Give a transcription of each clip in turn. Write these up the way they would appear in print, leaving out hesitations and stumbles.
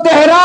13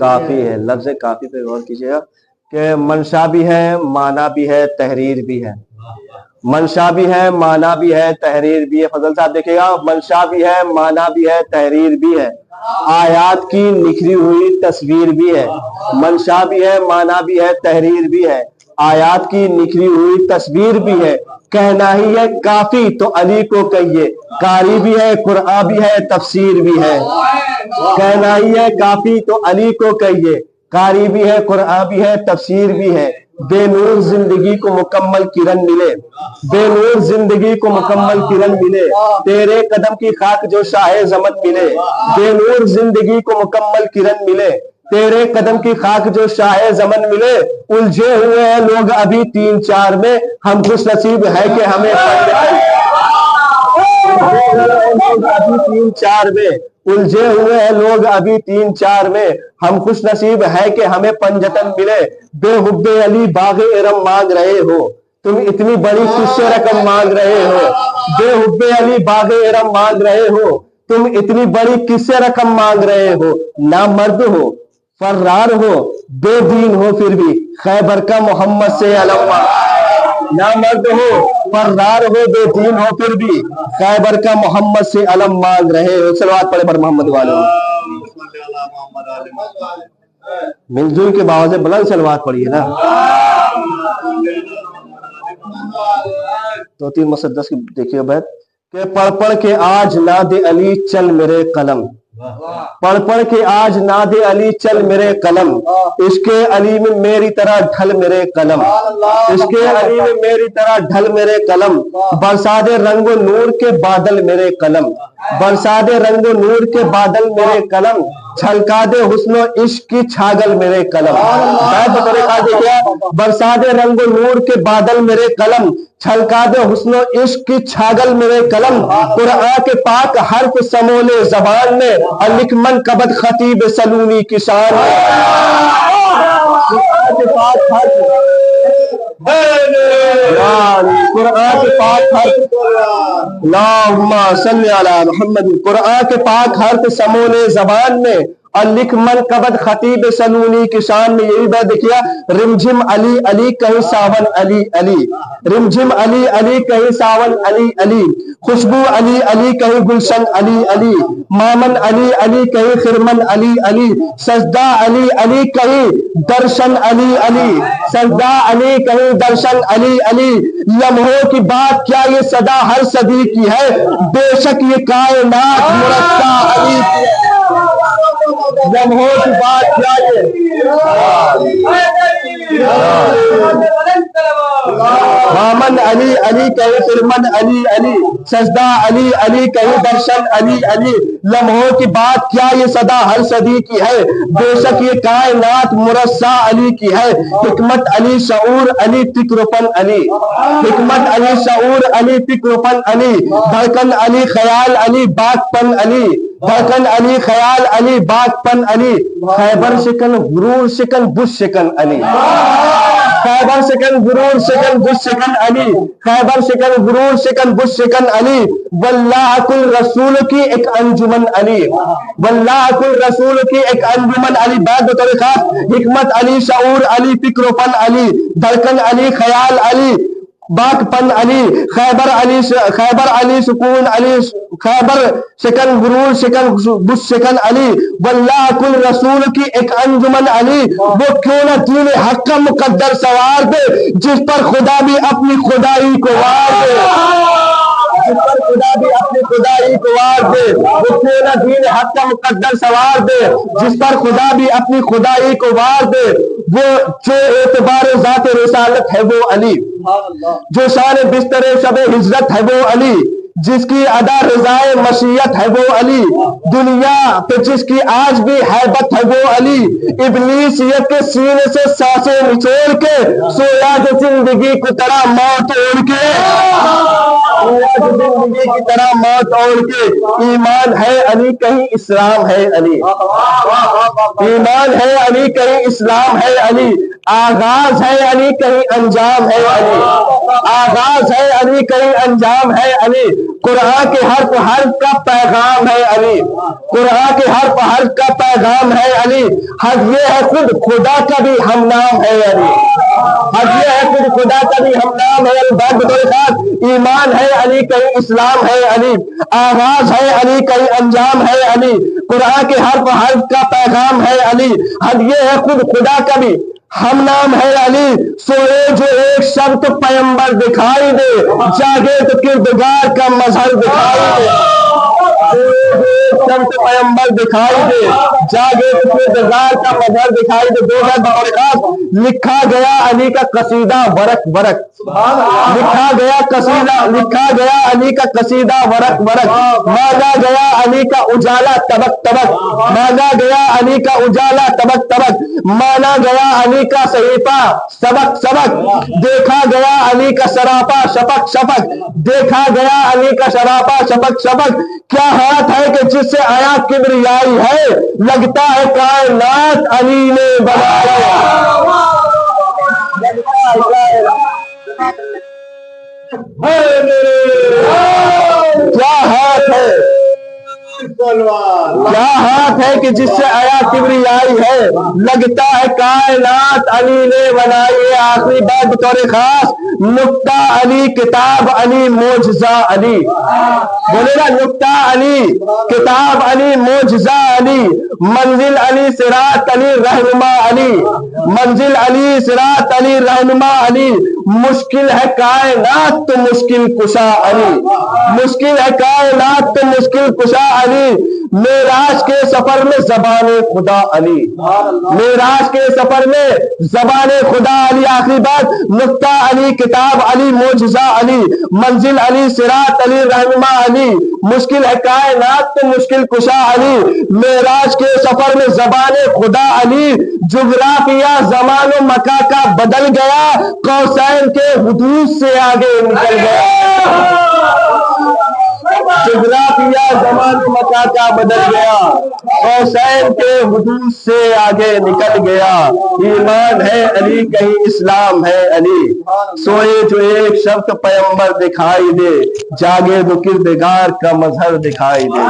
کافی ہے. لفظ کافی پہ غور کیجیے گا کہ منشا بھی ہے, معنی بھی ہے, تحریر بھی ہے. منشا بھی ہے, معنی بھی ہے, تحریر بھی ہے. فضل صاحب دیکھیے گا, منشا بھی ہے, معنی بھی ہے, تحریر بھی ہے. آیات کی نکھری ہوئی تصویر بھی ہے. منشا بھی ہے, معنی بھی ہے, تحریر بھی ہے. آیات کی نکھری ہوئی تصویر بھی ہے. کہنا ہی ہے کافی تو علی کو کہیے, قاری بھی ہے, قرآن بھی ہے, تفسیر بھی ہے. کہنا ہی ہے کافی تو علی کو کہیے, قاری بھی ہے, قرآن بھی ہے, تفسیر بھی ہے. بے نور زندگی کو مکمل کرن ملے, بے نور زندگی کو مکمل کرن ملے, تیرے قدم کی خاک جو شاہ زمن ملے. بے نور زندگی کو مکمل کرن ملے, تیرے قدم کی خاک جو شاہ زمن ملے. الجھے ہوئے ہیں لوگ ابھی 3-4 میں, ہم خوش نصیب ہے کہ ہمیں ابھی 3-4 میں, الجھے ہوئے ہیں لوگ ابھی 3-4 میں, ہم خوش نصیب ہے کہ ہمیں پنجتن ملے. بے حب علی باغ ارم مانگ رہے ہو, تم اتنی بڑی کس سے رقم مانگ رہے ہو. بے حب علی باغ ارم مانگ رہے ہو, تم اتنی بڑی کس سے رقم مانگ رہے ہو. نہ مرد ہو, فرار ہو, بے دین ہو, پھر بھی خیبر کا محمد سے علم. نہ مرد ہو, فرار ہو, بے دین ہو, پھر بھی خیبر کا محمد سے علم مانگ رہے ہو. صلوات پڑھے پر محمد والے. مل جل کے باوجود بلند صلوات پڑھیے نا. 2-3 مسدس کی دیکھیے بیت کہ پڑھ پڑھ کے آج ناد علی چل میرے قلم, پڑھ پڑھ کے آج ناد علی چل میرے قلم. عشق علی میں میری طرح ڈھل میرے قلم, عشق علی میں میری طرح ڈھل میرے قلم. برسا دے رنگ و نور کے بادل میرے قلم, برسا دے رنگ و نور کے بادل میرے قلم. چھلکا دے حسن و عشق کی چھاگل میرے قلم. برسا دے رنگ و نور کے بادل میرے قلم, چھلکا دے حسن و عشق کی چھاگل میرے قلم. قرآن کے پاک حرف سمولے زبان میں, اور لکھ من کبد خطیب سلونی کی شان میں. قرآن کے پاک حرف, قرآن کے پاک حرف, اللہم صلی علی محمد. قرآن کے پاک حرف سمولے زبان میں, اور لکھ من کبد خطیب سلونی کی شان میں. یہی بات دیکھیا, رمجھم علی علی کہیں ساون علی علی, رمجھم علی علی کہیں ساون علی علی. خوشبو علی علی کہیں گلشن علی علی, مامن علی علی کہیں خرمن علی علی. سجدہ علی علی کہیں درشن علی علی, سجدہ علی کہیں درشن علی علی. لمحوں کی بات کیا یہ صدا ہر صدی کی ہے, بے شک یہ کائنات مرصع علی کی ہے. لمحوں کی بات کیا مامن علی علی کہیں فرمن علی علی, سجدہ علی علی کہیں درشن علی علی. لمحوں کی بات کیا یہ صدا ہر صدی کی ہے, بے شک یہ کائنات مرصع علی کی ہے. حکمت علی شعور علی فکرپن علی, حکمت علی شعور علی فکرپن علی. دھڑکن علی خیال علی باغ پن علی, دھڑکن علی خیال علی باغ پن علی. خیبر شکن غرور شکن بش شکن علی, خیبر شکن غرور شکن بش شکن علی, خیبر شکن غرور شکن بش شکن علی. واللہ کل رسول کی ایک انجمن علی, واللہ کل رسول کی ایک انجمن علی. بعد بطور خاص حکمت علی شعور علی فکر پن علی, دھڑکن علی خیال علی باغ پن علی. خیبر علی سکون علی, خیبر شکن غرور شکن بش شکن علی. واللہ کل رسول کی ایک انجمن علی. وہ کیوں نہ دین حق کا مقدر سوار دے, جس پر خدا بھی اپنی خدائی کو وار دے, جس پر خدا بھی اپنی خدائی کو وار دے. وہ کیوں نہ دین حق کا مقدر سوار دے, جس پر خدا بھی اپنی خدائی کو وار دے. وہ جو اعتبار ذات رسالت ہے وہ علی, جو شان بستر شب ہجرت ہے وہ علی, جس کی ادا رضائے مشیت ہے وہ علی. دنیا پہ جس کی آج بھی ہیبت ہے وہ علی. ابلیسیت کے سینے سے سانسیں نچوڑ کے سویا جو زندگی کو تڑا موت توڑ کے, زندگی کی طرح موت اوڑھ کے ایمان ہے علی کہیں اسلام ہے علی ایمان ہے علی کہیں اسلام ہے علی آغاز ہے علی کہیں انجام ہے علی آغاز ہے علی کہیں انجام ہے علی قرآن کے حرف حرف کا پیغام ہے علی قرآن کے حرف حرف کا پیغام ہے علی حق یہ ہے خود خدا کا بھی ہم نام ہے علی حق یہ ہے خود خدا کا بھی ہم نام ہے علی ایمان ہے علی کہیں اسلام ہے علی آغاز ہے علی کہیں انجام ہے علی قرآن کے حرف حرف کا پیغام ہے علی حق یہ ہے خود خدا کا بھی ہم نام ہے علی سوئے جو ایک شب تو پیمبر دکھائی دے جاگے تو کردگار کا مظہر دکھائی دے شب تو پیمبر دکھائی دے جاگے تو کردگار کا مظہر دکھائی دے لکھا گیا علی کا قصیدہ ورق ورق لکھا گیا علی کا قصیدہ ورق ورق مانگا گیا علی کا اجالا تبک تبک مانگا گیا علی کا اجالا تبک تبک مانا گیا علی کا صحیفہ سبق سبق دیکھا گیا علی کا سراپا شفق شفق دیکھا گیا علی کا سراپا شفق شفق کیا ہاتھ ہے کہ جس سے آیا کبریائی ہے لگتا ہے کائنات علی نے بنایا کیا ہاتھ ہے کیا ہاتھ ہے کہ جس سے آیا کبریائی ہے لگتا ہے کائنات علی نے بنائی آخری بات بطور خاص نکتہ علی کتاب علی معجزہ علی بولے گا نکتہ علی کتاب علی معجزہ علی منزل علی صراط علی رہنما علی منزل علی صراط علی رہنما علی مشکل ہے کائنات تو مشکل کشا علی مشکل ہے کائنات تو مشکل کشا علی معراج کے سفر میں زبان خدا علی معراج کے سفر میں زبان خدا علی آخری بات نکتہ علی کتاب علی معجزہ علی منزل علی صراط علی رہنما علی مشکل ہے کائنات تو مشکل کشا علی معراج کے سفر میں زبان خدا علی جغرافیہ زمان و مکان کا بدل گیا قوسین کے حدود سے آگے نکل گیا جغرافیہ زمان و مکان کا بدل گیا قوسین کے حدود سے آگے نکل گیا ایمان ہے علی کہیں اسلام ہے علی سوئے جو ایک شب تو پیمبر دکھائی دے جاگے تو کردگار کا مظہر دکھائی دے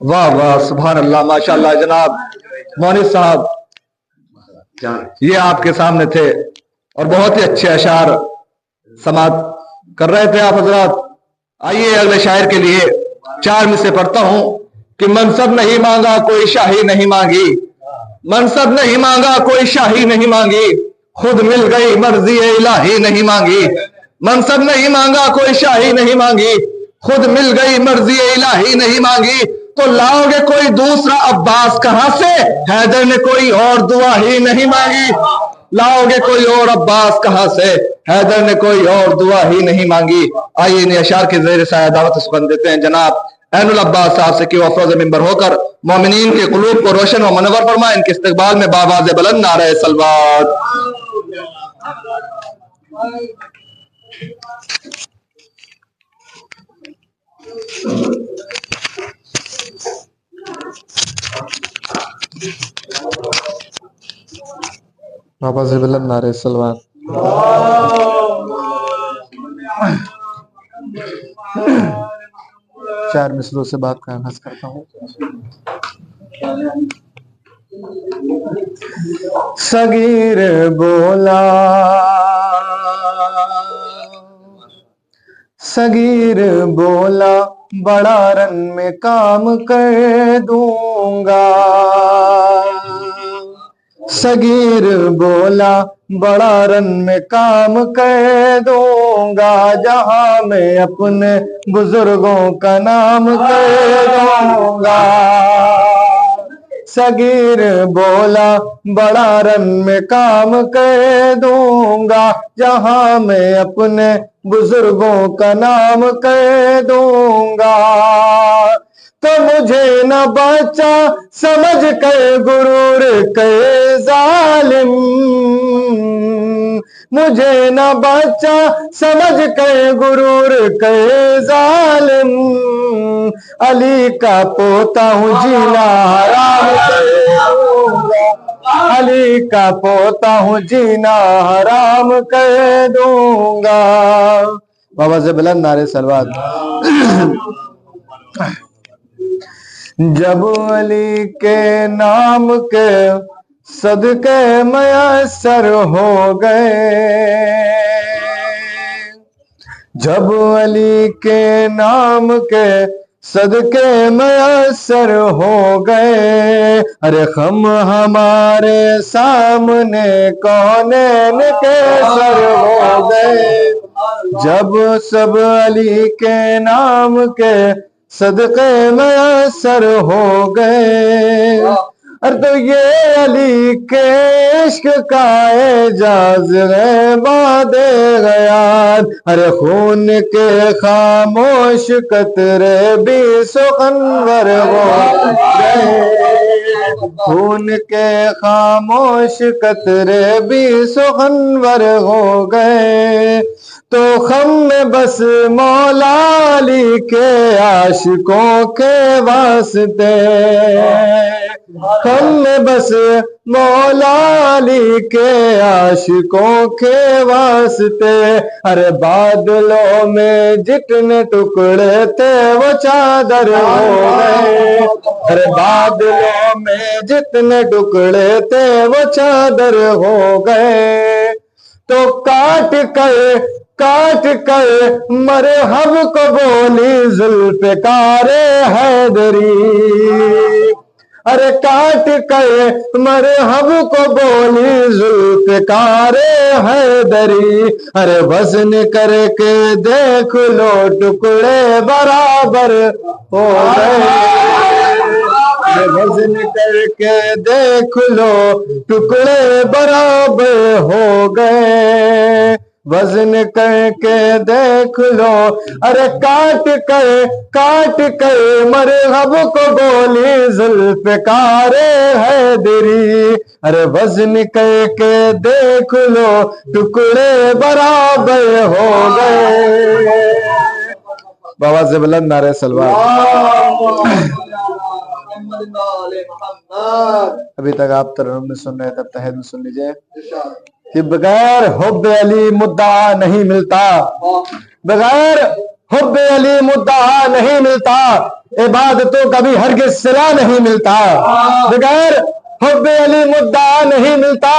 واہ واہ سبحان اللہ ماشاء اللہ جناب مونس صاحب یہ آپ کے سامنے تھے اور بہت ہی اچھے اشعار سماعت کر رہے تھے آپ حضرات آئیے اگلے شاعر کے لیے 4 میں سے پڑھتا ہوں کہ منصب نہیں مانگا کوئی شاہی نہیں مانگی منصب نہیں مانگا کوئی شاہی نہیں مانگی خود مل گئی مرضی الہی نہیں مانگی منصب نہیں مانگا کوئی شاہی نہیں مانگی خود مل گئی مرضی الہی نہیں مانگی تو لاؤ گے کوئی دوسرا عباس کہاں سے حیدر نے کوئی اور دعا ہی نہیں مانگی لاؤ گے کوئی اور عباس کہاں سے حیدر نے کوئی اور دعا ہی نہیں مانگی آئیے انہیں اشعار کے زیر سایہ دعوت سخن دیتے ہیں جناب عین العباس صاحب سے کہ وہ افروز منبر ہو کر مومنین کے قلوب کو روشن و منور فرمائیں ان کے استقبال میں بآواز بلند نعرہ صلوات بابا سے بلند نعرہ سلوات چار مثلوں سے بات کا آغاز کرتا ہوں صغیر بولا صغیر بولا بڑا رن میں کام کر دوں گا صغیر بولا بڑا رن میں کام کر دوں گا جہاں میں اپنے بزرگوں کا نام کر دوں گا صغیر بولا بڑا رن میں کام کر دوں گا جہاں میں اپنے بزرگوں کا نام کر دوں گا تو مجھے نہ بچا سمجھ کر غرور کے ظالم مجھے نہ بچا سمجھ کے غرور کے ظالم، علی کا پوتا ہوں جینا حرام کر دوں گا، علی کا پوتا ہوں جینا حرام کر دوں گا۔ بابا سے بلند نعرے سلوات۔ جب علی کے نام کے صدقے میسر ہو گئے، جب علی کے نام کے صدقے میسر ہو گئے، ارے ہم ہمارے سامنے کونین کے سر ہو گئے، جب سب علی کے نام کے صدقے میسر ہو گئے، ارے تو یہ علی کے عشق کا اعجاز ہے باد غیاد، ارے خون کے خاموش قطرے بھی سخنور ہو گئے، خون کے خاموش قطرے بھی سخنور ہو گئے، تو خم میں بس مولا علی کے عاشقوں کے واسطے، خم میں بس مولا علی کے عاشقوں کے واسطے، ارے بادلوں میں جتنے ٹکڑے تھے وہ چادر ہو گئے، ارے بادلوں میں جتنے ٹکڑے تھے وہ چادر ہو گئے، تو کاٹ کر مرحب کو بولی ذوالفقار حیدری، ارے کاٹ کر مرحب کو بولی ذوالفقار حیدری، ارے وزن کر کے دیکھ لو ٹکڑے برابر ہو گئے، وزن کر کے دیکھ لو ٹکڑے برابر ہو گئے، وزن کر کے دیکھ لو، ارے کاٹ کر مرحب کو بولی ذوالفقار حیدری، ارے وزن کر کے دیکھ لو ٹکڑے برابر ہو گئے۔ بابا سے بلند نعرے سلوات۔ ابھی تک آپ ترنم میں سن رہے تھے، تحید میں سن لیجئے کہ بغیر حب علی مدعا نہیں ملتا، بغیر حب علی مدعا نہیں ملتا، عبادتوں کا بھی ہرگز صلہ نہیں ملتا، بغیر حب علی مدعا نہیں ملتا،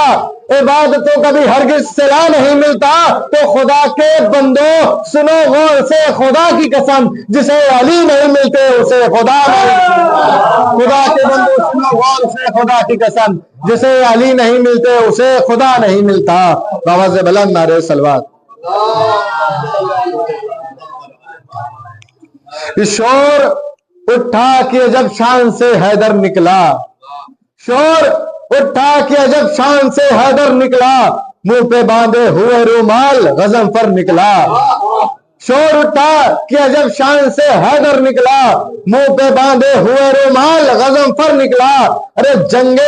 عبادتوں کا بھی ہرگز صلہ نہیں ملتا، تو خدا کے بندوں سنو غور سے، خدا کی قسم جسے علی نہیں ملتے اسے خدا نہیں ملتا، خدا کے بندوں سنو غور سے، خدا کی قسم جسے علی نہیں ملتے اسے خدا نہیں ملتا۔ بابا سے بلند نعرے سلوات۔ شور اٹھا کہ عجب شان سے حیدر نکلا، شور اٹھا کہ عجب شان سے حیدر نکلا، منہ پہ باندھے ہوئے رومال غضنفر نکلا، شور اٹھا کہ عجب شان سے حیدر نکلا، منہ پہ باندھے ہوئے رومال غضنفر نکلا، ارے جنگ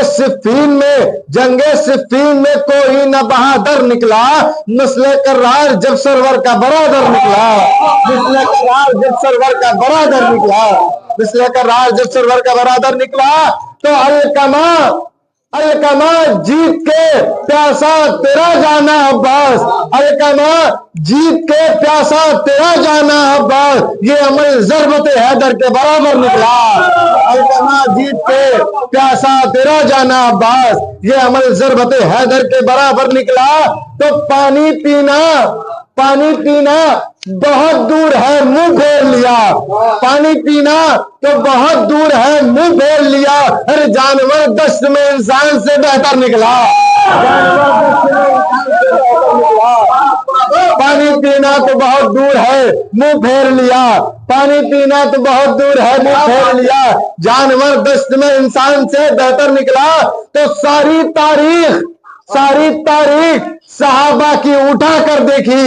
صفین میں کوئی نہ بہادر نکلا، نسل کرار جب سرور کا برادر نکلا، نسل کرار جب سرور کا برادر نکلا، نسل کرار جب سرور کا برادر نکلا، تو الکما جیت کے پیاسا تیرا جانا عباس، الکما جیت کے پیاسا تیرا جانا عباس، یہ عمل ضربت حیدر کے برابر نکلا، الکما جیت کے پیاسا تیرا جانا عباس، یہ عمل ضربت حیدر کے برابر نکلا، تو پانی پینا بہت دور ہے منہ پھیر لیا، پانی پینا تو بہت دور ہے منہ پھیر لیا، ہر جانور دشت میں انسان سے بہتر نکلا، پانی پینا تو بہت دور ہے منہ پھیر لیا، پانی پینا تو بہت دور ہے منہ پھیر لیا، جانور دشت میں انسان سے بہتر نکلا، تو ساری تاریخ صحابہ کی اٹھا کر دیکھی،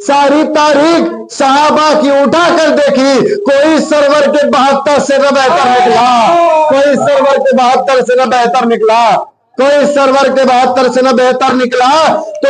ساری تاریخ صحابہ کی اٹھا کر دیکھی، کوئی سرور کے 72 سے نہ بہتر نکلا، کوئی سرور کے 72 سے نہ بہتر نکلا، کوئی سرور کے 72 سے نہ بہتر نکلا، تو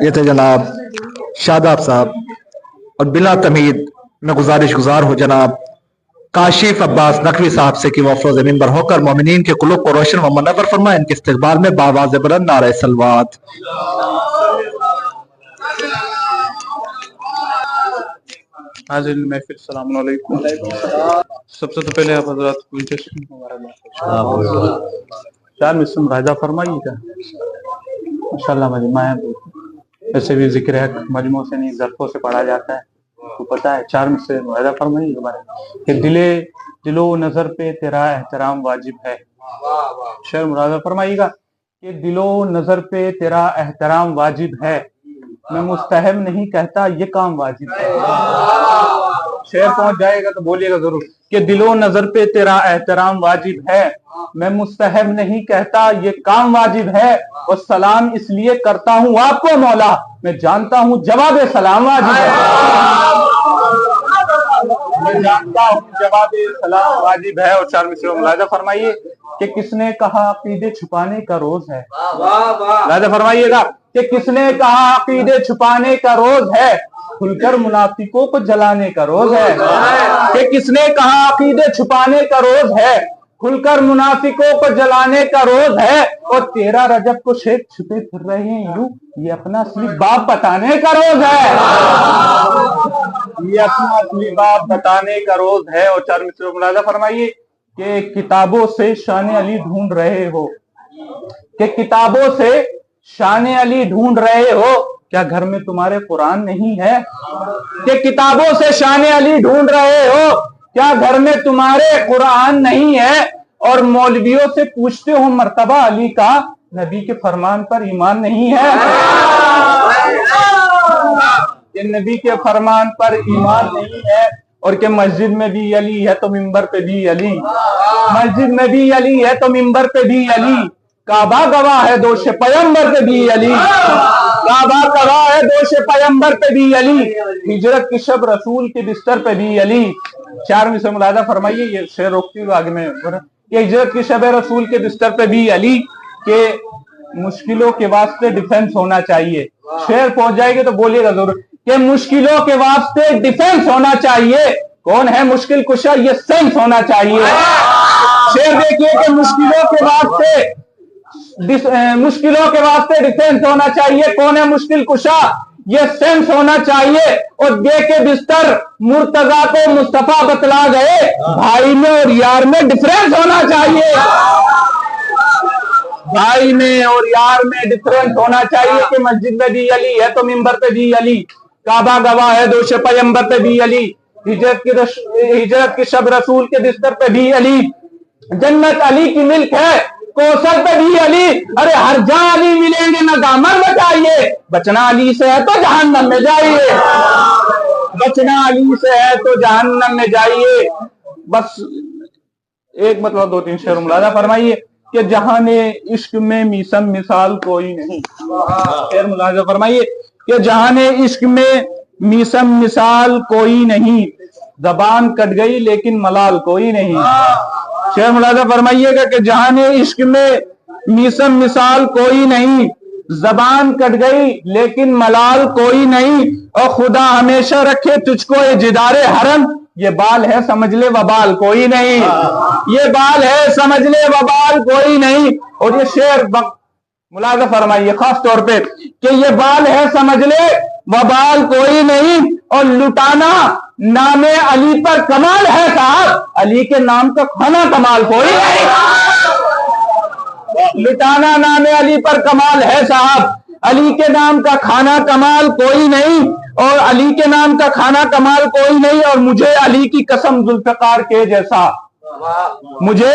یہ تھے جناب شاداب صاحب، اور بلا تمہید میں گزار ہوں جناب کاشف عباس نقوی صاحب سے کہ وہ افروز منبر ہو کر مومنین کے قلوب کو روشن و منور فرمائیں۔ ان کے استقبال میں بآواز بلند نعرہ صلوات۔ حاضرین محفل السلام علیکم۔ سب سے تو پہلے آپ حضرات کو چار مسلم راجہ فرمائیے گا انشاءاللہ مجمع ہے، ایسے بھی ذکر ہے مجموع سے نہیں ظرفوں سے پڑھا جاتا ہے، تو پتہ ہے چار مسلم راجہ فرمائیے گا کہ دل و نظر پہ تیرا احترام واجب ہے۔ شعر مرادہ فرمائیے گا کہ دل و نظر پہ تیرا احترام واجب ہے، میں مستحب نہیں کہتا یہ کام واجب ہے۔ شعر پہنچ جائے گا تو بولیے گا ضرور کہ دل و نظر پہ تیرا احترام واجب ہے، میں مستحب نہیں کہتا یہ کام واجب ہے، اور سلام اس لیے کرتا ہوں آپ کو مولا، میں جانتا ہوں جواب سلام واجب ہے، میں جانتا ہوں جواب سلام واجب ہے۔ اور چار مصرے ملاحظہ فرمائیے کہ کس نے کہا عقیدے چھپانے کا روز ہے، ملاحظہ فرمائیے گا کہ کس نے کہا عقیدے چھپانے کا روز ہے، کھل کر منافقوں کو جلانے کا روز ہے، کہ کس نے کہا عقیدے چھپانے کا روز ہے، کھل کر منافقوں کو جلانے کا روز ہے، اور 13 رجب کو شیخ چھپے پھر رہے ہیں یوں، یہ اپنا اصلی باپ بتانے کا روز ہے، یہ اپنا اصلی باپ بتانے کا روز ہے۔ اور چار مصرے ملاحظہ فرمائیے کہ کتابوں سے شان علی ڈھونڈ رہے ہو، کہ کتابوں سے شان علی ڈھونڈ رہے ہو، کیا گھر میں تمہارے قرآن نہیں ہے، کہ کتابوں سے شان علی ڈھونڈ رہے ہو، کیا گھر میں تمہارے قرآن نہیں ہے، اور مولویوں سے پوچھتے ہو مرتبہ علی کا، نبی کے فرمان پر ایمان نہیں ہے، کہ نبی کے فرمان پر ایمان نہیں ہے، اور کہ مسجد میں بھی علی ہے تو منبر پہ بھی علی، مسجد میں بھی علی ہے تو منبر پہ بھی علی، کعبہ گواہ ہے دوش پیغمبر پہ بھی علی، کعبہ گواہ ہے دوش پیغمبر پہ بھی علی، ہجرت کی شب رسول کے بستر پہ بھی علی۔ چار میں سے ملاحظہ فرمائیے، یہ شعر روکتی ہوں آگے میں، کہ ہجرت کی شب رسول کے بستر پہ بھی علی، کہ مشکلوں کے واسطے ڈیفنس ہونا چاہیے۔ شعر پہنچ جائے گے تو بولیے گا ضرور کہ مشکلوں کے واسطے ڈیفنس ہونا چاہیے، کون ہے مشکل کشا، یہ سینس ہونا چاہیے۔ شعر دیکھیے کہ مشکلوں کے واسطے ڈیفنس ہونا چاہیے، کون ہے مشکل کشا، یہ سینس ہونا چاہیے، اور دے کے بستر مرتضیٰ کو مصطفیٰ بتلا گئے، بھائی میں اور یار میں ڈیفرنس ہونا چاہیے، بھائی میں اور یار میں ڈیفرنس ہونا چاہیے، کہ مسجد میں بھی علی ہے تو منبر پہ بھی علی، کعبہ گواہ ہے دوش پیغمبر پہ بھی علی، ہجرت کی شب رسول کے بستر پہ بھی علی، جنت علی کی ملک ہے کوثر پہ بھی علی، ارے ہر جہاں علی ملیں گے نہ دامن بچائیے، بچنا علی سے ہے تو جہنم میں جائیے، بچنا علی سے ہے تو جہنم میں جائیے۔ بس ایک مطلب 2-3 شعر ملاحظہ فرمائیے کہ جہان عشق میں میسم مثال کوئی نہیں، شعر ملاحظہ فرمائیے کہ جہان عشق میں میسم مثال کوئی نہیں، زبان کٹ گئی لیکن ملال کوئی نہیں، شعر ملاحظہ فرمائیے گا کہ جہان عشق میں میسم مثال کوئی نہیں، زبان کٹ گئی لیکن ملال کوئی نہیں، اور خدا ہمیشہ رکھے تجھ کو اے جدار حرم، یہ بال ہے سمجھ لے وبال کوئی نہیں، یہ بال ہے سمجھ لے وبال کوئی نہیں۔ اور یہ شعر ملاحظہ فرمائیے خاص طور پہ کہ یہ بال ہے سمجھ لے وبال کوئی نہیں، اور لٹانا نام علی پر کمال ہے صاحب، علی کے نام کا کھانا کمال کوئی نہیں، لٹانا نام علی پر کمال ہے صاحب، علی کے نام کا کھانا کمال کوئی نہیں، اور علی کے نام کا کھانا کمال کوئی نہیں، اور مجھے علی کی قسم ذوالفقار کے جیسا، مجھے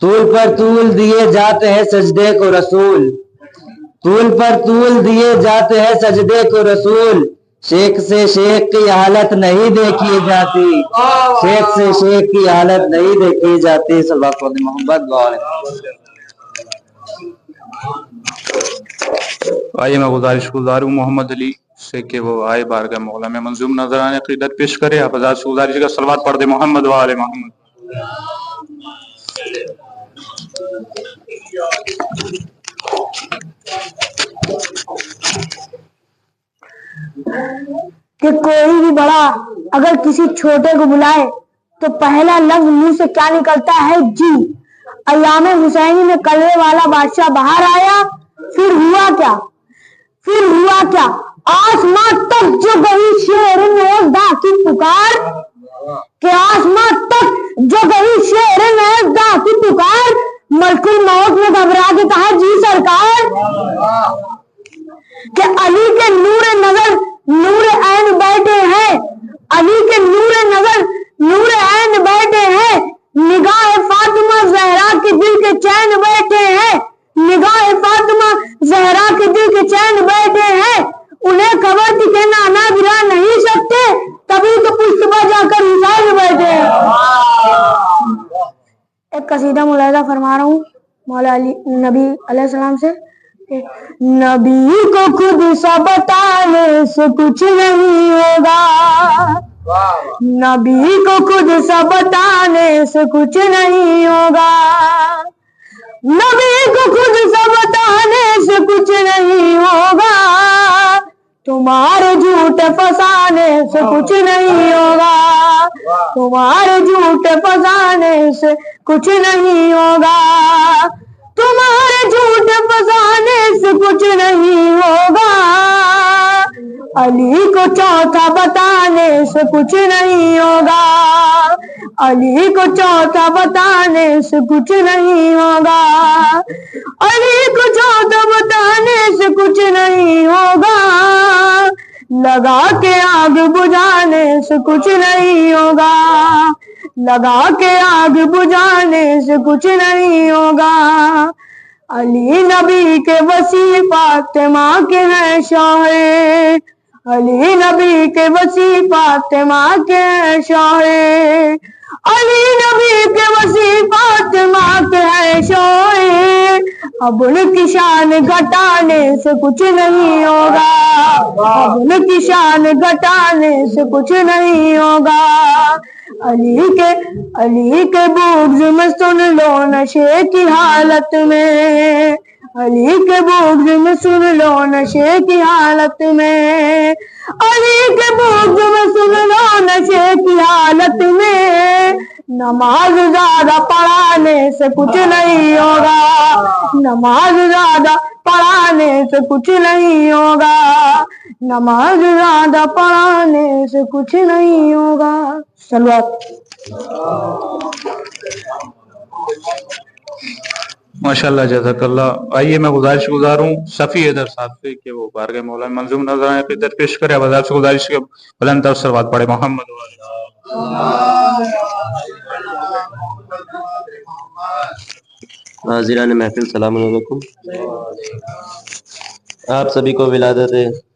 طول پر طول دیے جاتے ہیں سجدے کو رسول، طول پر طول دیے جاتے ہیں سجدے کو رسول، شیخ سے شیخ کی حالت نہیں دیکھی جاتی، شیخ سے شیخ کی حالت نہیں دیکھی جاتی۔ صلی اللہ علیہ محمد آئیے میں گزار ہوں محمد علی سے کہ وہ آئے بارگاہ مولا میں منظوم نظرانہ عقیدت پیش کرے۔ آپ حضرات سے گزارش کا صلوات پڑھ دے محمد و آل محمد۔ کہ کوئی بھی بڑا اگر کسی چھوٹے کو بلائے تو پہلا لفظ منہ سے کیا نکلتا ہے؟ جی۔ ایام حسینی میں کلوے والا بادشاہ باہر آیا، پھر ہوا کیا؟ پھر ہوا کیا؟ آسمان تک جو گئی شیر نیزدہ کی پکار، کہ آسمان تک جو گئی شیر نیزدہ کی پکار، ملک الموت نے گھبرا کے کہا جی سرکار، کہ علی کے نور نظر نور عین بیٹھے ہیں، علی کے نور نظر نور عین بیٹھے ہیں، نگاہ فاطمہ زہرا کے دل کے چین بیٹھے ہیں، نگاہ فاطمہ زہرا کے دل کے چین بیٹھے ہیں، انہیں خبر تھی کہ نانا گرا نہیں سکتے، تبھی تو پشت پر جا کر حسین بیٹھے ہیں۔ ایک قصیدہ ملاحظہ فرما رہا ہوں مولا علی نبی علیہ السلام سے۔ نبی کو خود سا بتانے سے کچھ نہیں ہوگا، نبی کو خود سا بتانے سے کچھ نہیں ہوگا، نبی کو خود سا بتانے سے کچھ نہیں ہوگا، تمہارے جھوٹ فسانے سے کچھ نہیں ہوگا، تمہارے جھوٹ فسانے سے کچھ نہیں ہوگا، تمہارے جھوٹ فسانے سے کچھ نہیں ہوگا، علی کو چوتھا بتانے سے کچھ نہیں ہوگا، علی کو چوتھا بتانے سے کچھ نہیں ہوگا، علی کو چوتھا بتانے سے کچھ نہیں ہوگا، لگا کے آگ بجھانے سے کچھ نہیں ہوگا، لگا کے آگ بجھانے سے کچھ نہیں ہوگا، علی نبی کے وسیع فاطمہ کے ہیں شوہر، علی نبی کے وسیع فاطمہ کے ہیں شوہر، علی نبی کے وسیع فاطمہ کے ہیں شوہر، اب ان کی شان گھٹانے سے کچھ نہیں ہوگا، اب ان کی شان گھٹانے سے کچھ نہیں ہوگا، علی کے بغض میں سن لو نشے کی حالت میں، علی کے بغض میں سن لو نشے کی حالت میں، علی کے بغض میں سن لو نشے کی حالت میں، نماز زیادہ پڑھانے سے کچھ نہیں ہوگا، نماز زیادہ پڑھانے سے کچھ نہیں ہوگا، نماز زیادہ پڑھانے سے کچھ نہیں ہوگا۔ صلوات۔ ماشاءاللہ جزاک اللہ۔ آئیے میں گزارش گزاروں صفی حیدر صاحب سے کہ وہ بارگاہ مولا میں منظوم نظرانہ عقیدت پیش کرے۔ اب حضرات سے گزارش کے بلند تر صلوات پڑھے محمد و حاضران محفل سلام علیکم۔ آپ سبھی کو ولادت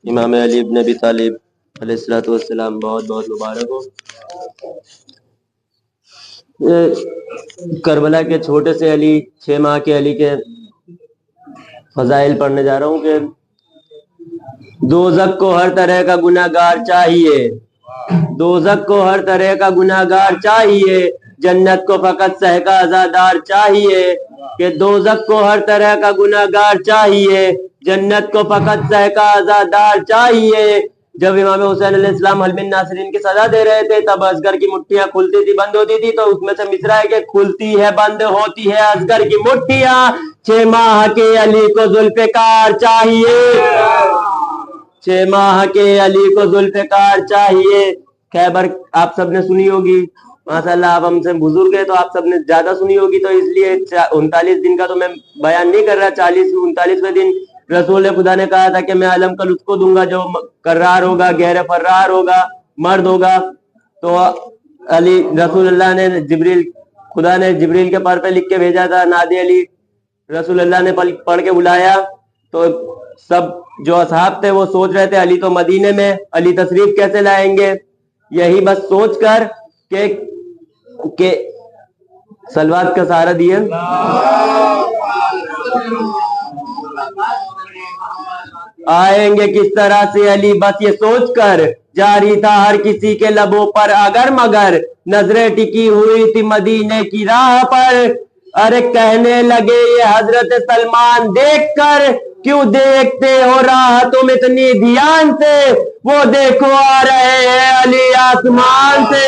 امام علی ابن ابی طالب علیہ الصلوۃ والسلام بہت بہت مبارک ہو۔ کربلا کے چھوٹے سے علی 6 ماہ کے علی کے فضائل پڑھنے جا رہا ہوں کہ دوزخ کو ہر طرح کا گناہ گار چاہیے، دوزخ کو ہر طرح کا گناہ گار چاہیے، جنت کو فقط سہ کا عزادار چاہیے، کہ دوزخ کو ہر طرح کا گناہ گار چاہیے، جنت کو فقط سہ کا عزادار چاہیے۔ جب امام حسین علیہ السلام حلب الناصرین کی سزا دے رہے تھے تب اصغر کی مٹھیاں کھلتی تھی بند ہوتی تھی، تو اس میں سے مصرع ہے کہ کھلتی ہے بند ہوتی ہے اصغر کی مٹھیاں، 6 ماہ کے علی کو ذوالفقار چاہیے، 6 ماہ کے علی کو ذوالفقار چاہیے۔ خیبر آپ سب نے سنی ہوگی، ماشاءاللہ آپ ہم سے بزرگ ہیں تو آپ سب نے زیادہ سنی ہوگی، تو اس لیے 39 دن کا تو میں بیان نہیں کر رہا۔ 39ویں دن رسول خدا نے کہا تھا کہ میں علم کل اس کو دوں گا جو کرار ہوگا، غیر فرار ہوگا، مرد ہوگا۔ تو علی رسول اللہ نے جبریل خدا نے جبریل کے پر پہ لکھ کے بھیجا تھا نادی علی رسول اللہ نے پڑھ کے بلایا تو سب جو اصحاب تھے وہ سوچ رہے تھے علی تو مدینے میں علی تشریف کیسے لائیں گے یہی بس سوچ کر کہ سلوات کا سہارا دیے آئیں گے کس طرح سے علی بس یہ سوچ کر جاری تھا ہر کسی کے لبوں پر اگر مگر نظریں ٹکی ہوئی تھی مدینے کی راہ پر ارے کہنے لگے یہ حضرت سلمان دیکھ کر کیوں دیکھتے ہو راہ تم اتنی دھیان سے وہ دیکھو آ رہے ہیں علی آسمان سے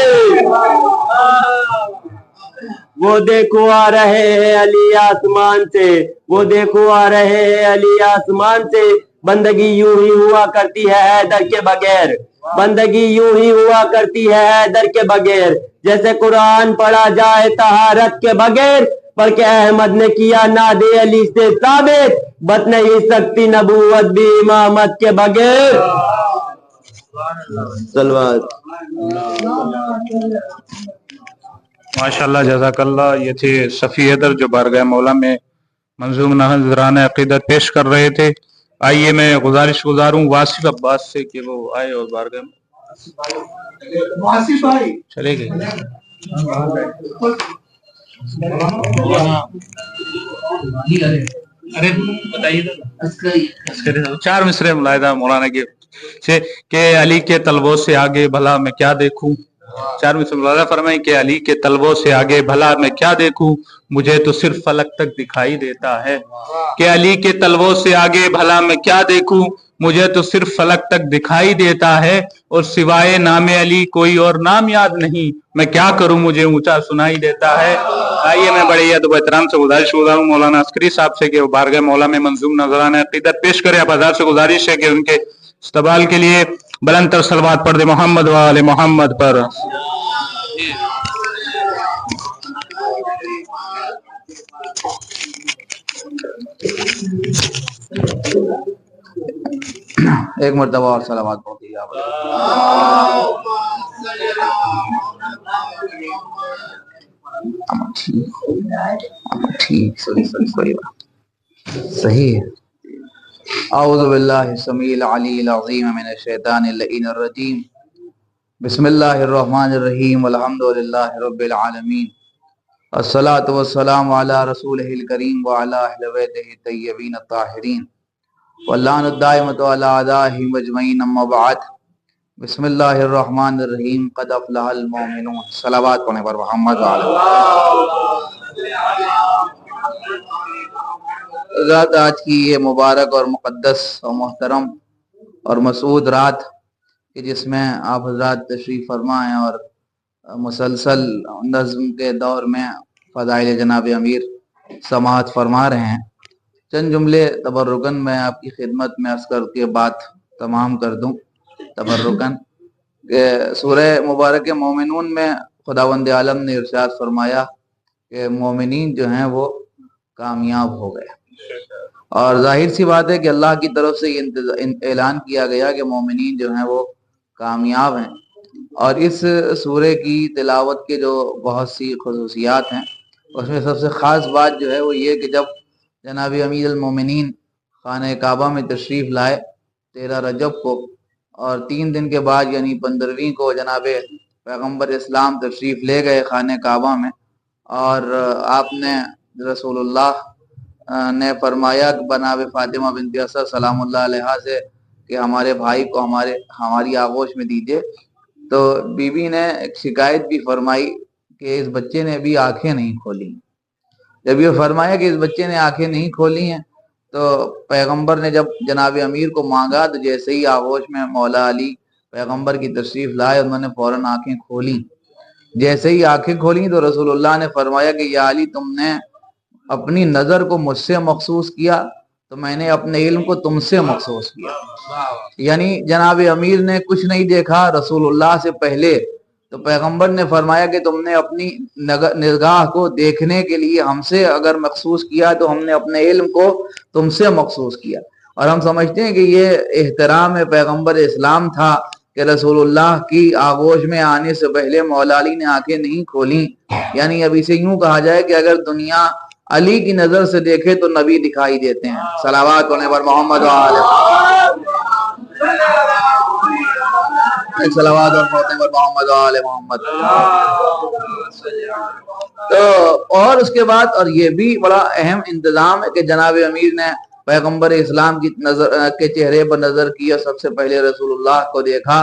وہ دیکھو آ رہے ہیں علی آسمان سے وہ دیکھو آ رہے ہیں علی آسمان سے بندگی یوں ہی ہوا کرتی ہے حیدر کے بغیر بندگی یوں ہی ہوا کرتی ہے حیدر کے بغیر جیسے قرآن پڑھا جائے طہارت کے بغیر پر کہ احمد نے کیا ناد علی سے ثابت بت نہیں سکتی نبوت بھی امامت کے بغیر سلوات ماشاءاللہ جزاک اللہ. یہ تھے صفی حیدر جو بارگاہ مولا میں منظوم نذرانہ عقیدت پیش کر رہے تھے. آئیے میں گزارش گزاروں واصف عباس سے کہ وہ آئے اور بارگاہ میں چلے گئے. ارے بتائیے 4 مصرے ملاحظہ مولانا کے کہ علی کے طلبوں سے آگے بھلا میں کیا دیکھوں. 4 مصرے ملاحظہ فرمائیں کہ علی کے طلبوں سے آگے بھلا میں کیا دیکھوں مجھے تو صرف فلک تک دکھائی دیتا ہے. کہ علی کے طلبوں سے آگے بھلا میں کیا دیکھوں مجھے تو صرف فلک تک دکھائی دیتا ہے اور سوائے نام علی کوئی اور نام یاد نہیں میں کیا کروں مجھے اونچا سنائی دیتا ہے. آئیے میں بڑے ادب و احترام سے گزارش گزاروں مولانا عسکری صاحب سے کہ وہ بارگاہ مولا میں منظوم نذرانہ عقیدت پیش کرے. اب حضرات سے گزارش ہے کہ ان کے استقبال کے لیے بلند تر صلوات پڑھ دے محمد و آل محمد پر. ایک مرتبہ اور صلوات پڑھ دیجیے آپ. ٹھیک صحیح ہے. اعوذ باللہ السمیع العلی العظیم من الشیطان اللعین الرجیم بسم اللہ الرحمن الرحیم والحمد للہ رب العالمین الصلاة والسلام علی رسولہ الکریم وعلی اہل بیتہ الطیبین الطاہرین واللعن الدائمۃ علی اعدائہم اجمعین اما بعد بسم اللہ الرحمن الرحیم قد افلح المؤمنون. صلوات پڑھنے پر محمد رات آج کی یہ مبارک اور مقدس اور محترم اور مسعود رات کہ جس میں آپ حضرات تشریف فرما ہیں اور مسلسل نظم کے دور میں فضائل جناب امیر سماعت فرما رہے ہیں. چند جملے تبرکن میں آپ کی خدمت میں عرض کر کے بات تمام کر دوں. تبرکن کہ سورہ مبارک مومنون میں خداوند عالم نے ارشاد فرمایا کہ مومنین جو ہیں وہ کامیاب ہو گئے اور ظاہر سی بات ہے کہ اللہ کی طرف سے یہ اعلان کیا گیا کہ مومنین جو ہیں وہ کامیاب ہیں. اور اس سورہ کی تلاوت کے جو بہت سی خصوصیات ہیں اس میں سب سے خاص بات جو ہے وہ یہ کہ جب جناب امیر المومنین خانہ کعبہ میں تشریف لائے 13 رجب کو اور 3 دن کے بعد یعنی 15ویں کو جناب پیغمبر اسلام تشریف لے گئے خانہ کعبہ میں اور آپ نے رسول اللہ نے فرمایا کہ بناب فاطمہ بنت اسد سلام اللہ علیہا سے کہ ہمارے بھائی کو ہماری آغوش میں دیجیے. تو بی بی نے ایک شکایت بھی فرمائی کہ اس بچے نے ابھی آنکھیں نہیں کھولی. جب یہ فرمایا کہ اس بچے نے آنکھیں نہیں کھولی ہیں تو پیغمبر نے جب جناب امیر کو مانگا تو جیسے ہی آغوش میں مولا علی پیغمبر کی تشریف لائے انہوں نے فوراً آنکھیں کھولیں. جیسے ہی آنکھیں کھولیں تو رسول اللہ نے فرمایا کہ یا علی تم نے اپنی نظر کو مجھ سے مخصوص کیا تو میں نے اپنے علم کو تم سے مخصوص کیا. یعنی جناب امیر نے کچھ نہیں دیکھا رسول اللہ سے پہلے تو پیغمبر نے فرمایا کہ تم نے اپنی نگاہ کو دیکھنے کے لیے ہم سے اگر مخصوص کیا تو ہم نے اپنے علم کو تم سے مخصوص کیا. اور ہم سمجھتے ہیں کہ یہ احترام پیغمبر اسلام تھا کہ رسول اللہ کی آغوش میں آنے سے پہلے مولا علی نے آنکھیں نہیں کھولیں. یعنی اب اسے یوں کہا جائے کہ اگر دنیا علی کی نظر سے دیکھے تو نبی دکھائی دیتے ہیں. صلوات پڑھنے پر محمد صلوات اور پڑھنے پر محمد آل محمد. تو اور اس کے بعد اور یہ بھی بڑا اہم انتظام ہے کہ جناب امیر نے پیغمبر اسلام کی نظر کے چہرے پر نظر کی اور سب سے پہلے رسول اللہ کو دیکھا.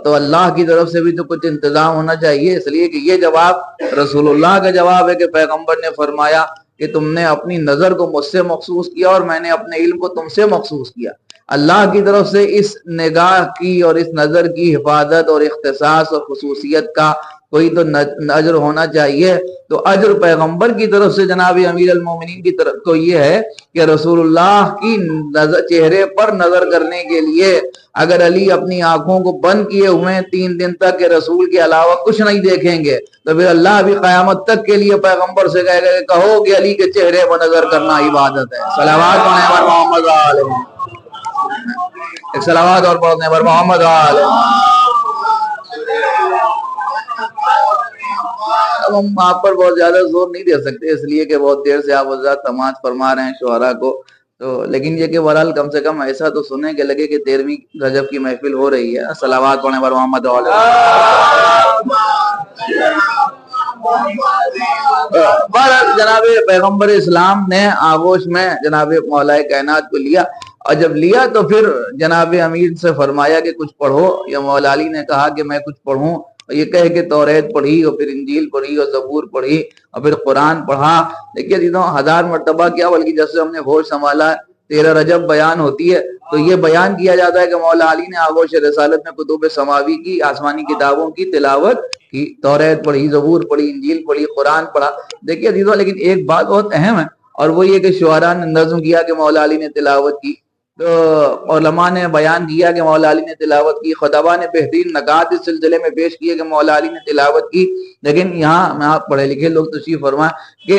تو اللہ کی طرف سے بھی تو کچھ انتظام ہونا چاہیے، اس لیے کہ یہ جواب رسول اللہ کا جواب ہے کہ پیغمبر نے فرمایا کہ تم نے اپنی نظر کو مجھ سے مخصوص کیا اور میں نے اپنے علم کو تم سے مخصوص کیا. اللہ کی طرف سے اس نگاہ کی اور اس نظر کی حفاظت اور اختصاص اور خصوصیت کا کوئی تو اجر ہونا چاہیے. تو اجر پیغمبر کی طرف سے جناب امیر المومنین کی طرف تو یہ ہے کہ رسول اللہ کی چہرے پر نظر کرنے کے لیے اگر علی اپنی آنکھوں کو بند کیے ہوئے 3 دن تک کہ رسول کے علاوہ کچھ نہیں دیکھیں گے تو پھر اللہ بھی قیامت تک کے لیے پیغمبر سے کہے گا کہ کہو کہ علی کے چہرے پر نظر کرنا عبادت ہے. صلوات پڑھنے پر محمد آل محمد. ایک صلوات اور پڑھنے پر محمد آل. اب ہم آپ پر بہت زیادہ زور نہیں دے سکتے اس لیے کہ بہت دیر سے آپ حضرات سماعت فرما رہے ہیں شعراء کو. تو لیکن یہ کہ بہرحال کم سے کم ایسا تو سنیں کہ لگے کہ 13ویں رجب کی محفل ہو رہی ہے. صلوات پڑھنے پر محمد آل. جناب پیغمبر اسلام نے آغوش میں جناب مولا کائنات کو لیا اور جب لیا تو پھر جناب امیر سے فرمایا کہ کچھ پڑھو. یا مولا علی نے کہا کہ میں کچھ پڑھوں، یہ کہہ کہ توریت پڑھی اور پھر انجیل پڑھی اور زبور پڑھی اور پھر قرآن پڑھا. دیکھیے دیدوں 1000 مرتبہ کیا بلکہ جیسے ہم نے ہوش سنبھالا 13 رجب بیان ہوتی ہے تو یہ بیان کیا جاتا ہے کہ مولا علی نے آغوش رسالت میں کتب سماوی کی آسمانی کتابوں کی تلاوت کی. توریت پڑھی، زبور پڑھی، انجیل پڑھی، قرآن پڑھا. دیکھیے دیدوں لیکن ایک بات بہت اہم ہے اور وہ یہ کہ شعراء نے نظم کیا کہ مولا علی نے تلاوت کی، تو علماء نے بیان کیا کہ مولا علی نے تلاوت کی، خطبہ نے بہترین نکات اس سلسلے میں پیش کیے کہ مولا علی نے تلاوت کی. لیکن یہاں میں آپ پڑھے لکھے لوگ تشریف فرمائیں کہ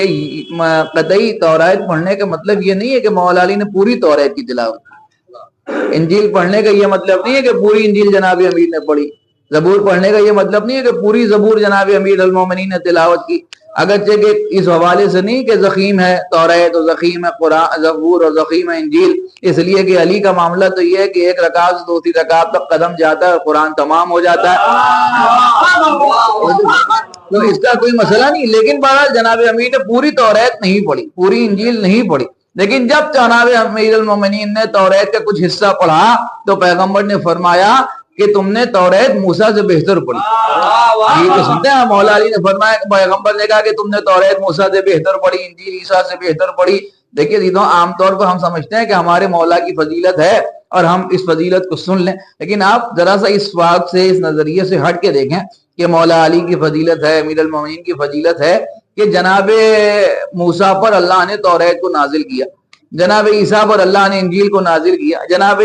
قطعی توریت پڑھنے کا مطلب یہ نہیں ہے کہ مولا علی نے پوری توریت کی تلاوت کی. انجیل پڑھنے کا یہ مطلب نہیں ہے کہ پوری انجیل جناب امیر نے پڑھی. زبور پڑھنے کا یہ مطلب نہیں ہے کہ پوری زبور جناب امیر المومنین نے تلاوت کی. اگرچہ کہ اس حوالے سے نہیں کہ زخیم ہے توریت اور زخیم ہے قرآن زبور اور زخیم ہے انجیل، اس لیے کہ علی کا معاملہ تو یہ ہے کہ ایک رکعت سے دوسری رکعت تک قدم جاتا ہے اور قرآن تمام ہو جاتا ہے، تو اس کا کوئی مسئلہ نہیں. لیکن بہرحال جناب امیر نے پوری توریت نہیں پڑھی، پوری انجیل نہیں پڑھی. لیکن جب جناب امیر المومنین نے توریت کا کچھ حصہ پڑھا تو پیغمبر نے فرمایا کہ تم نے توریت موسیٰ سے بہتر پڑھی. یہ تو سنتے ہیں مولا علی نے فرمایا کہ پیغمبر نے کہا کہ تم نے توریت موسیٰ سے بہتر پڑھی، انجیل عیسیٰ سے بہتر پڑھی. دیکھیے دیدوں عام طور پر ہم سمجھتے ہیں کہ ہمارے مولا کی فضیلت ہے اور ہم اس فضیلت کو سن لیں، لیکن آپ ذرا سا اس بات سے اس نظریے سے ہٹ کے دیکھیں کہ مولا علی کی فضیلت ہے، امیر المومنین کی فضیلت ہے کہ جناب موسیٰ پر اللہ نے توریت کو نازل کیا، جناب عیسیٰ پر اللہ نے انجیل کو نازل کیا، جناب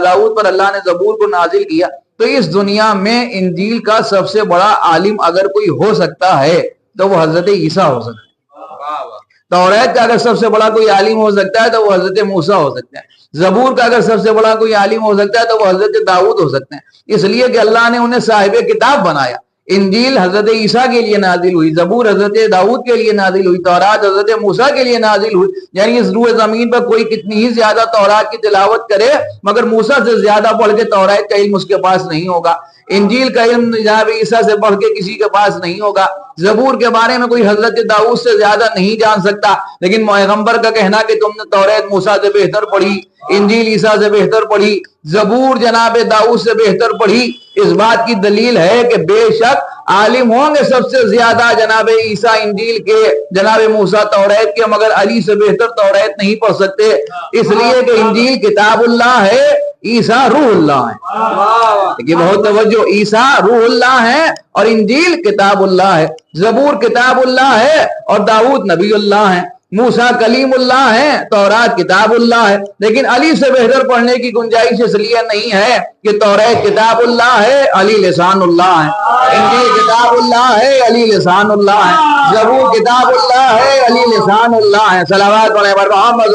داؤد پر اللہ نے زبور کو نازل کیا. تو اس دنیا میں انجیل کا سب سے بڑا عالم اگر کوئی ہو سکتا ہے تو وہ حضرت عیسیٰ ہو سکتا ہے. توریت کا اگر سب سے بڑا کوئی عالم ہو سکتا ہے تو وہ حضرت موسیٰ ہو سکتا ہے. زبور کا اگر سب سے بڑا کوئی عالم ہو سکتا ہے تو وہ حضرت داؤد ہو سکتے ہیں، اس لیے کہ اللہ نے انہیں صاحب کتاب بنایا. انجیل حضرت عیسیٰ کے لیے نازل ہوئی، زبور حضرت داؤد کے لیے نازل ہوئی، تورات حضرت موسیٰ کے لیے نازل ہوئی. یعنی اس روح زمین پر کوئی کتنی ہی زیادہ تورات کی تلاوت کرے مگر موسیٰ سے زیادہ پڑھ کے تورات کا علم اس کے پاس نہیں ہوگا. انجیل کا علم جناب عیسیٰ سے بڑھ کے کسی کے پاس نہیں ہوگا. زبور کے بارے میں کوئی حضرت داؤد سے زیادہ نہیں جان سکتا. لیکن پیغمبر کا کہنا کہ تم نے توریت موسیٰ سے بہتر پڑھی، انجیل عیسیٰ سے بہتر پڑھی، زبور جناب داؤد سے بہتر پڑھی، اس بات کی دلیل ہے کہ بے شک عالم ہوں گے سب سے زیادہ جناب عیسیٰ انجیل کے، جناب موسیٰ توریت کے، مگر علی سے بہتر توریت نہیں پڑھ سکتے، اس لیے کہ انجیل کتاب اللہ ہے، عیسیٰ روح اللہ ہے. کہ بہت توجہ، عیسیٰ روح اللہ ہے اور انجیل کتاب اللہ ہے. زبور کتاب اللہ ہے اور داؤد نبی اللہ ہے. موسیٰ کلیم اللہ ہے، تورات کتاب اللہ ہے. لیکن علی سے بہتر پڑھنے کی گنجائش اس لیے نہیں ہے کہ توریت کتاب اللہ ہے، علی لسان اللہ ہے. انجیل کتاب اللہ ہے، علی لسان اللہ ہے. زبور کتاب اللہ ہے، علی لسان اللہ ہے. صلوات علیہ محمد.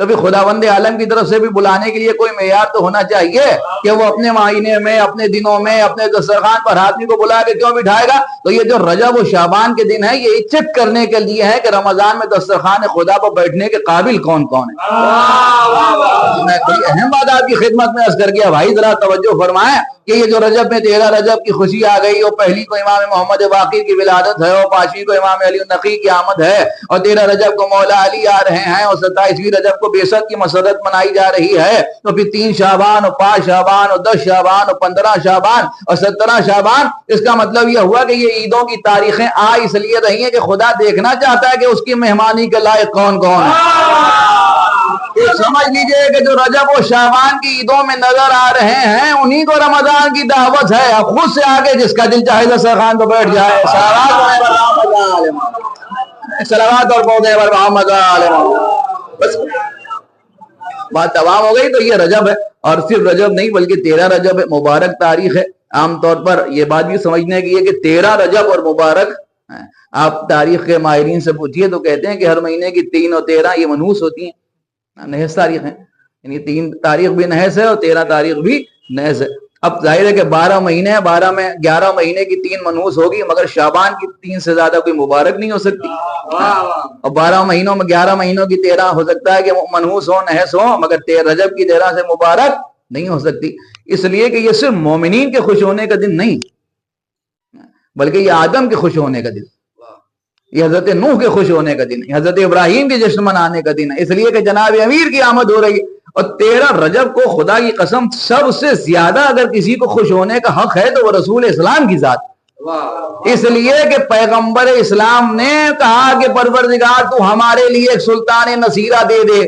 تو پھر خداوند عالم کی طرف سے بھی بلانے کے لیے کوئی معیار تو ہونا چاہیے کہ وہ اپنے مہینے میں، اپنے دنوں میں، اپنے دسترخوان پر آدمی کو بلا کے کیوں بٹھائے گا؟ تو یہ جو رجب و شعبان کے دن ہے یہ چیک کرنے کے لیے ہے کہ رمضان میں دسترخوان خدا پر بیٹھنے کے قابل کون کون ہے۔ میں بڑی اہم بات آپ کی خدمت میں عرض کر گیا بھائی، ذرا توجہ فرمائیں کہ یہ جو رجب میں 13 رجب کی خوشی آ گئی، اور پہلی کو امام محمد باقر کی ولادت ہے، اور 5ویں کو امام علی النقی کی آمد ہے، اور 13 رجب کو مولا علی آ رہے ہیں، اور 27ویں رجب کو بعثت کی مسرت منائی جا رہی ہے، تو پھر 3 شعبان اور 5 شعبان اور 10 شعبان اور 15 شعبان اور 17 شعبان، اس کا مطلب یہ ہوا کہ یہ عیدوں کی تاریخیں آ اس لیے رہی ہیں کہ خدا دیکھنا چاہتا ہے کہ اس کی مہمانی کے لائق کون کون ہے۔ سمجھ لیجئے کہ جو رجب و شعبان کی عیدوں میں نظر آ رہے ہیں انہی کو رمضان کی دعوت ہے۔ اب خود سے آگے جس کا دل چاہے دسترخوان پہ بیٹھ جائے، صلوات اور پودے پر محمد بس بات تمام ہو گئی۔ تو یہ رجب ہے، اور صرف رجب نہیں بلکہ 13 رجب ہے، مبارک تاریخ ہے۔ عام طور پر یہ بات بھی سمجھنے کی ہے کہ 13 رجب اور مبارک، آپ تاریخ کے ماہرین سے پوچھئے تو کہتے ہیں کہ ہر مہینے کی 3 اور 13 یہ منحوس ہوتی ہیں، نحس تاریخ ہیں، یعنی 3 تاریخ بھی نحس ہے اور 13 تاریخ بھی نحس ہے۔ اب ظاہر ہے کہ 12 مہینے ہیں، 12 میں 11 مہینے کی 3 منحوس ہوگی، مگر شعبان کی 3 سے زیادہ کوئی مبارک نہیں ہو سکتی، اور 12 مہینوں میں 11 مہینوں کی 13 ہو سکتا ہے کہ منحوس ہو، نحس ہو، مگر رجب کی 13 سے مبارک نہیں ہو سکتی، اس لیے کہ یہ صرف مومنین کے خوش ہونے کا دن نہیں بلکہ یہ آدم کے خوش ہونے کا دن، یہ حضرت نوح کے خوش ہونے کا دن ہے، حضرت ابراہیم کے جشن منانے کا دن ہے، اس لیے کہ جناب امیر کی آمد ہو رہی ہے۔ اور 13 رجب کو خدا کی قسم سب سے زیادہ اگر کسی کو خوش ہونے کا حق ہے تو وہ رسول اسلام کی ذات، اس لیے کہ پیغمبر اسلام نے کہا کہ پروردگار تو ہمارے لیے ایک سلطان نصیرہ دے دے،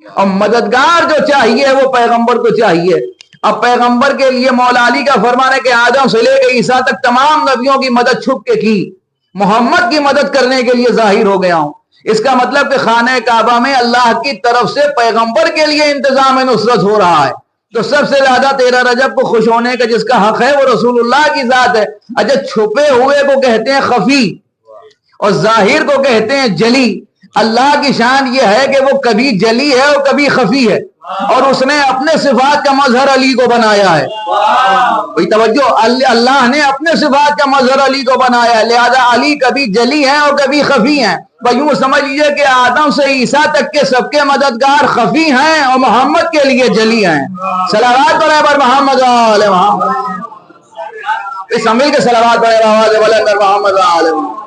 اور مددگار جو چاہیے وہ پیغمبر کو چاہیے۔ اب پیغمبر کے لیے مولا علی کا فرمان ہے کہ آدم سے لے کے عیسیٰ تک تمام نبیوں کی مدد چھپ کے کی، محمد کی مدد کرنے کے لیے ظاہر ہو گیا ہوں۔ اس کا مطلب کہ خانہ کعبہ میں اللہ کی طرف سے پیغمبر کے لیے انتظام نصرت ہو رہا ہے، تو سب سے زیادہ 13 رجب کو خوش ہونے کا جس کا حق ہے وہ رسول اللہ کی ذات ہے۔ اچھا، چھپے ہوئے کو کہتے ہیں خفی اور ظاہر کو کہتے ہیں جلی۔ اللہ کی شان یہ ہے کہ وہ کبھی جلی ہے اور کبھی خفی ہے، اور اس نے اپنے صفات کا مظہر علی کو بنایا ہے۔ کوئی توجہ، اللہ نے اپنے صفات کا مظہر علی کو بنایا ہے، لہذا علی کبھی جلی ہیں اور کبھی خفی ہیں۔ یوں سمجھ لیجئے کہ آدم سے عیسیٰ تک کے سب کے مددگار خفی ہیں اور محمد کے لیے جلی ہیں۔ صلوات پر محمد آل محمد، اس عمل کے صلوات پر آواز بلند کر محمد آل محمد۔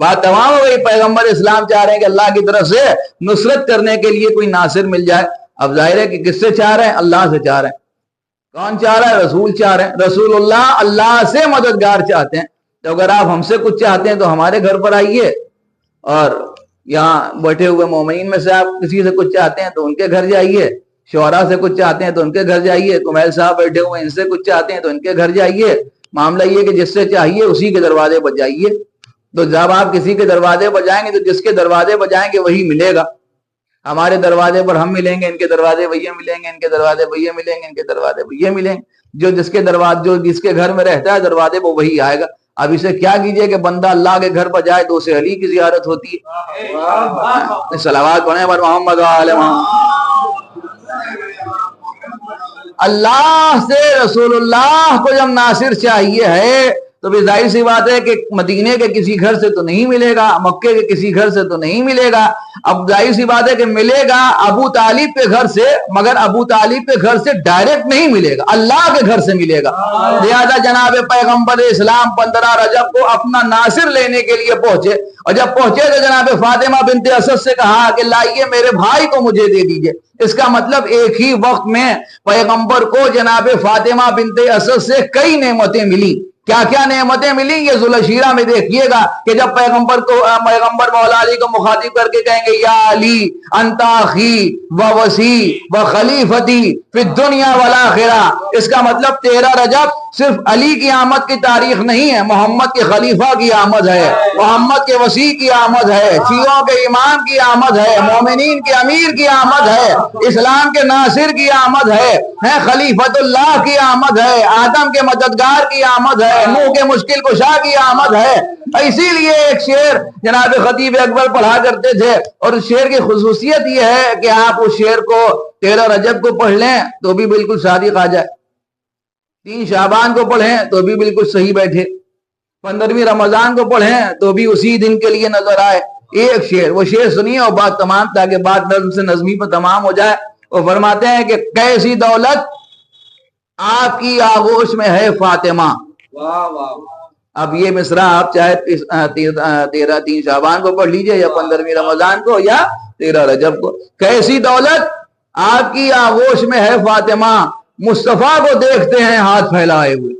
بات تمام ہو گئی۔ پیغمبر اسلام چاہ رہے ہیں کہ اللہ کی طرف سے نصرت کرنے کے لیے کوئی ناصر مل جائے۔ اب ظاہر ہے کہ کس سے چاہ رہے ہیں؟ اللہ سے چاہ رہے ہیں۔ کون چاہ رہا ہے؟ رسول چاہ رہے ہیں۔ رسول اللہ سے مددگار چاہتے ہیں۔ تو اگر آپ ہم سے کچھ چاہتے ہیں تو ہمارے گھر پر آئیے، اور یہاں بیٹھے ہوئے مومنین میں سے آپ کسی سے کچھ چاہتے ہیں تو ان کے گھر جائیے، شعراء سے کچھ چاہتے ہیں تو ان کے گھر جائیے، کمیل صاحب بیٹھے ہوئے ان سے کچھ چاہتے ہیں تو ان کے گھر جائیے۔ معاملہ یہ کہ جس سے چاہیے اسی کے دروازے پر جائیے۔ تو جب آپ کسی کے دروازے پر جائیں گے تو جس کے دروازے پر جائیں گے وہی ملے گا۔ ہمارے دروازے پر ہم ملیں گے، ان کے دروازے پر یہ ملیں گے، ان کے دروازے پر یہ ملیں گے، ان کے دروازے پر یہ ملیں گے۔ جو جس کے گھر میں رہتا ہے دروازے پر وہی آئے گا۔ اب اسے کیا کیجئے کہ بندہ اللہ کے گھر پر جائے تو اسے علی کی زیارت ہوتی ہے۔ صلوات پڑھیں پر محمد آل محمد۔ اللہ سے رسول اللہ کو جب ناصر چاہیے ہے تو بھی ظاہر سی بات ہے کہ مدینے کے کسی گھر سے تو نہیں ملے گا، مکے کے کسی گھر سے تو نہیں ملے گا۔ اب ظاہر سی بات ہے کہ ملے گا ابو طالب کے گھر سے، مگر ابو طالب کے گھر سے ڈائریکٹ نہیں ملے گا، اللہ کے گھر سے ملے گا۔ لہذا جناب پیغمبر اسلام 15 رجب کو اپنا ناصر لینے کے لیے پہنچے، اور جب پہنچے تو جناب فاطمہ بنت اسد سے کہا کہ لائیے میرے بھائی کو مجھے دے دیجئے۔ اس کا مطلب ایک ہی وقت میں پیغمبر کو جناب فاطمہ بنت اسد سے کئی نعمتیں ملی۔ کیا کیا نعمتیں ملی یہ ذوالشیرہ میں دیکھیے گا کہ جب پیغمبر مولا علی کو مخاطب کر کے کہیں گے یا علی انت اخی و وصی و خلیفتی فی الدنیا والآخرہ، اس کا مطلب 13 رجب صرف علی کی آمد کی تاریخ نہیں ہے، محمد کے خلیفہ کی آمد ہے، محمد کے وصی کی آمد ہے، شیعوں کے امام کی آمد ہے، مومنین کے امیر کی آمد ہے، اسلام کے ناصر کی آمد ہے، خلیفۃ اللہ کی آمد ہے، آدم کے مددگار کی آمد ہے، ہے، نوح کے مشکل کشا کی آمد ہے۔ اسی لیے ایک شعر جناب خطیب اکبر پڑھا کرتے تھے، اور اس شعر کی خصوصیت یہ ہے کہ آپ اس شعر کو 13 رجب کو پڑھ لیں تو بھی بالکل صادق آ جائے، 3 شعبان کو پڑھیں تو بھی بالکل صحیح بیٹھے، 15ویں رمضان کو پڑھیں تو بھی اسی دن کے لیے نظر آئے۔ ایک شعر، وہ شعر سنیے اور بات تمام، تاکہ بات نظم سے نظمی پر تمام ہو جائے۔ وہ فرماتے ہیں کہ کیسی دولت آپ کی آغوش میں ہے فاطمہ۔ اب یہ مصرع آپ چاہے 3 شعبان کو پڑھ لیجئے یا 15ویں رمضان کو یا 13 رجب کو۔ کیسی دولت آپ کی آغوش میں ہے فاطمہ، مصطفیٰ کو دیکھتے ہیں ہاتھ پھیلائے ہوئے۔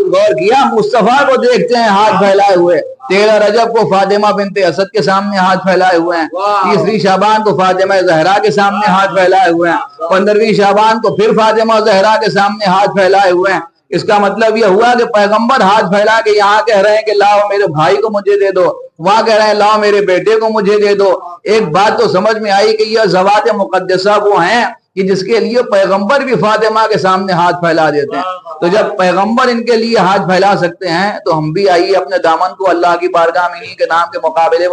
غور کیا، مصطفیٰ کو دیکھتے ہیں ہاتھ پھیلائے ہوئے۔ 13 رجب کو فاطمہ بنت اسد کے سامنے ہاتھ پھیلائے ہوئے ہیں، 30 شعبان کو فاطمہ زہرا کے سامنے ہاتھ پھیلائے ہوئے ہیں، 15ویں شعبان کو پھر فاطمہ زہرا کے سامنے ہاتھ پھیلائے ہوئے ہیں۔ اس کا مطلب یہ ہوا کہ پیغمبر ہاتھ پھیلا کے یہاں کہہ رہے ہیں کہ لاؤ میرے بھائی کو مجھے دے دو، وہاں کہہ رہے ہیں لاؤ میرے بیٹے کو مجھے دے دو۔ ایک بات تو سمجھ میں آئی کہ یہ ذوات مقدسہ وہ ہیں کہ جس کے لیے پیغمبر بھی فاطمہ کے سامنے ہاتھ پھیلا دیتے ہیں۔ تو جب پیغمبر ان کے لیے ہاتھ پھیلا سکتے ہیں تو ہم بھی آئیے اپنے دامن کو اللہ کی بارگاہ میں انہی کے نام کے مقابلے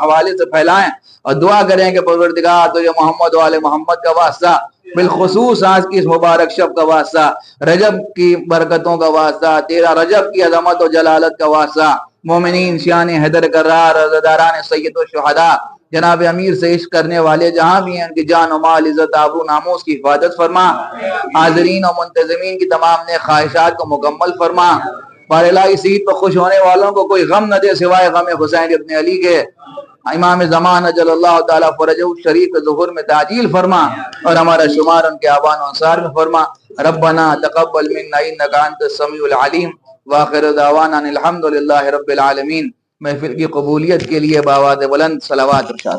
حوالے سے پھیلائیں اور دعا کریں کہ پروردگار تجھے محمد و آل محمد کا واسطہ، بالخصوص آج کی اس مبارک شب کا واسطہ، رجب کی برکتوں کا واسطہ، 13 رجب کی عظمت و جلالت کا واسطہ، مومنین شان حیدر کرار رضاداران سید و شہداء جناب امیر سے عشق کرنے والے جہاں بھی ہیں ان کی جان و مال عزت آبرو ناموس کی حفاظت فرما، حاضرین و منتظمین کی تمام نیک خواہشات کو مکمل فرما، پر الہی سید پر خوش ہونے والوں کو کوئی غم نہ دے سوائے غم حسین ابن علی کے۔ امام زمان اجل اللہ تعالیٰ فرجہ شریف ظہور میں تعجیل فرما اور ہمارا شمار ان کے آبان و انصار میں فرما۔ ربنا تقبل منا انک انت السمیع العلیم وآخر دعوانا الحمدللہ رب العالمین۔ محفل کی قبولیت کے لیے بآواز بلند صلوات ارشاد۔